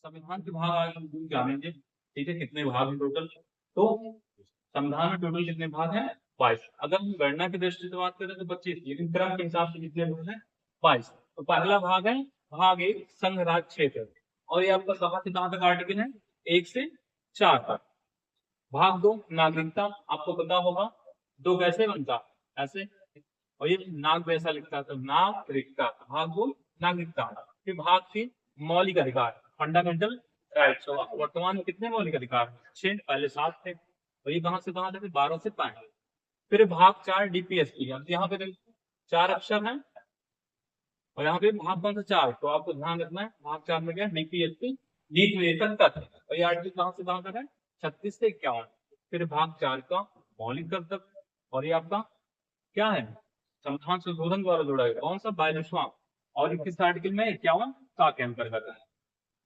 संविधान के भाग आगे हम जानेंगे। ठीक है, कितने भाग हैं टोटल। तो संविधान में टोटल कितने भाग हैं? 22। अगर हम गणना की दृष्टि से बात करें तो 25, लेकिन क्रम के हिसाब से कितने भाग हैं? 22। तो पहला भाग है भाग 1 संघ राज क्षेत्र, और ये आपका कहाँ से कहाँ तक आर्टिकल है? 1 से 4 तक। भाग 2 नागरिकता, आपको पता होगा 2 कैसे बनता? ऐसे, और ये नाग वैसा लिखता है तो नागरिकता। भाग 2 नागरिकता। फिर भाग 3 मौलिक अधिकार, फंडामेंटल राइट्स। वर्तमान में कितने मौलिक अधिकार? 6, पहले 7 थे। और ये कहां से कहां तक? 12 से 5। फिर भाग 4 डीपीएसपी। अब यहाँ पे 4 अक्षर हैं, और यहाँ पे भाग कौन सा? 4। तो आपको ध्यान रखना है भाग 4 में क्या? डीपीएसपी, नीति निदेशक तक। और ये आर्टिकल कहां से कहां तक है? 36 से 51। फिर भाग 4 का मौलिक कर्तव्य, और ये आपका क्या है? संविधान संशोधन द्वारा जोड़ा गया। कौन सा? 42वां, और 21 आर्टिकल में 51 का के अंतर्गत है।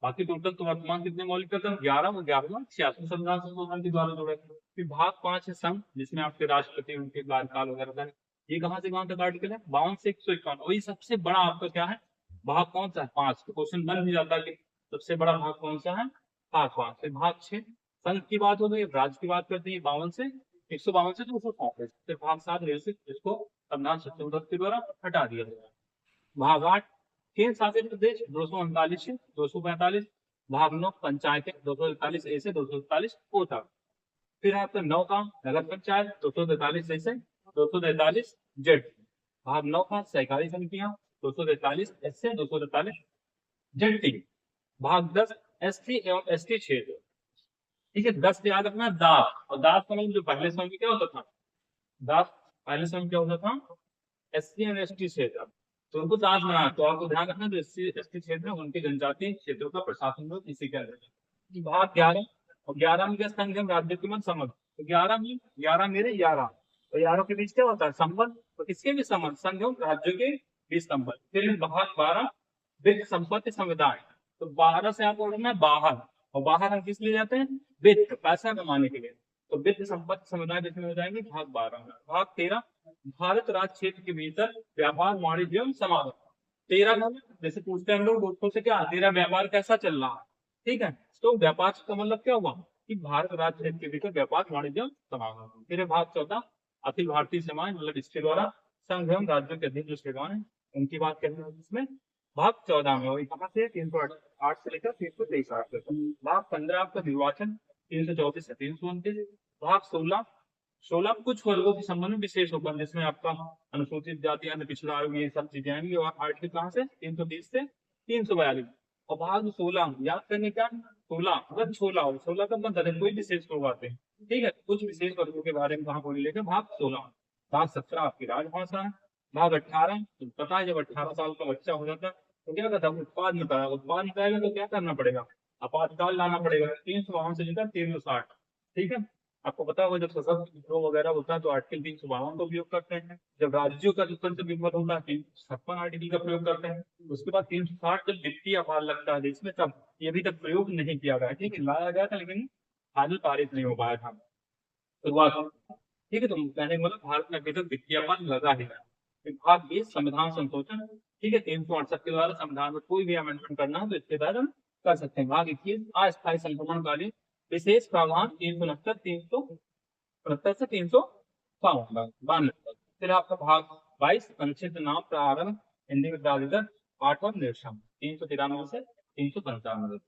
बाकी टोटल तो वर्तमान कितने मौलिक कर्तव्य? 11 और 11वां 86 संविधान संशोधन के द्वारा जोड़ा गया। फिर भाग 5 है संघ, जिसमें आपके राष्ट्रपति, उनके कार्यकाल वगैरह है। ये कहां से कहां तक आर्टिकल है? 52 से 151। वही सबसे बड़ा आपका क्या है? भाग कौन सा है? 5। तो क्वेश्चन बन भी जाता है कि सबसे बड़ा भाग कौन सा है? भाग 5। फिर भाग 6 संघ की बात हो गई, राज्य की बात करते हैं 52 से 152 से 234। फिर भाग 7 इसको संविधान संशोधन के द्वारा हटा दिया गया। भाग 8 केंद्र शासित प्रदेश 239 से 245। भाग 9 पंचायतें 243 ए से 243 ओ तक। फिर आपका 9 का नगर पंचायत 243 ए से 243 जेड। भाग 9 का सहकारी समितियां 243 एस से 243 जेड टी। भाग 10 एसटी एवं एसटी क्षेत्र। ठीक है, 10 से याद रखना दास। और दास का मतलब जो पहले समय में क्या होता था? दास पहले समय में क्या होता था? एससी और एसटी क्षेत्र। तो उनको दास बना, तो आपको ध्यान रखना जो एससी एसटी क्षेत्र उनके जनजातीय क्षेत्रों का प्रशासन भी इसी के अंदर है। भाग 11, और 11 में क्या? संघ एवं राज्य के मध्य संबंध। तो 11 में 11 मेरे 11, तो 11 के बीच क्या होता है? संबंध। तो किसके भी संबंध? संघ एवं राज्य के बीच संबंध। फिर भाग 12 वित्त संपत्ति संविधान। तो 12 से आपको उठना है बाहर, और बाहर हम किस लिए जाते हैं? वित्त, पैसा कमाने के लिए। तो वित्त संपत्ति संविधान जिसमें हो जाएंगे भाग 12 में। भाग 13 भारत राज्य क्षेत्र के भीतर व्यापार वाणिज्य एवं समागम। 13 का जैसे पूछते हैं हम लोग दोस्तों से, क्या तेरा व्यापार कैसा चल रहा है? ठीक है, तो व्यापार का मतलब क्या हुआ? कि भारत राज्य क्षेत्र के भीतर व्यापार वाणिज्य एवं समागम। फिर भाग 14 अखिल भारतीय सेवाएं, मतलब इसके द्वारा संघ एवं राज्यों के अधीन जो सेवाएं उनकी बात करते हैं इसमें भाग 14 में। वही कहाँ से? 308 से लेकर 323 तक। भाग 15 आपका निर्वाचन 334 से 329। भाग 16 कुछ वर्गों के संबंध में विशेष हुक्म, जिसमें आपका अनुसूचित जाति, अन्य पिछड़ा आयोग, ये सब चीजें आएंगी। और आर्टिकल कहाँ से? 330 से 342। और भाग 16 याद करने का 16 मतलब छोला हो, 16 का मतलब है कोई विशेष लोग आते हैं। ठीक है, कुछ विशेष वर्गों के बारे में कहाँ बोल लेकर भाग 16। भाग 17 आपकी राजभाषा है। भाग 18 तो पता है, जब 18 साल का बच्चा हो जाता है तो क्या करता है? उत्पाद निकाला। उत्पाद निकालेगा तो क्या करना पड़ेगा? आपातकाल लाना पड़ेगा। 352 से लेकर 360। ठीक है, आपको पता होगा जब सशस्त्र विद्रोह वगैरह होता है तो आर्टिकल 352 का उपयोग करते हैं। जब राज्यों का स्वतंत्र विरोध होता है 356 आर्टिकल का प्रयोग करते हैं। उसके बाद 360 जब वित्तीय अपार लगता है देश में, तब ये अभी तक प्रयोग नहीं किया गया। ठीक है, लाया गया था लेकिन फाइनल पारित नहीं हो पाया था शुरुआत। ठीक है, तो कहने का मतलब भारत में अभी तक वित्तीय अपार लगा है। भाग 20 संविधान संशोधन। ठीक है, 368 के द्वारा संविधान में कोई भी अमेंडमेंट करना है तो इसके द्वारा हम कर सकते हैं। भाग 21 अस्थायी संक्रमणकालीन विशेष प्रावधान 369 से 352। फिर आपका भाग 22 अनुच्छेद नाम प्रारंभ हिंदी विद्यालय 8 और निर्देशम 393 से 395।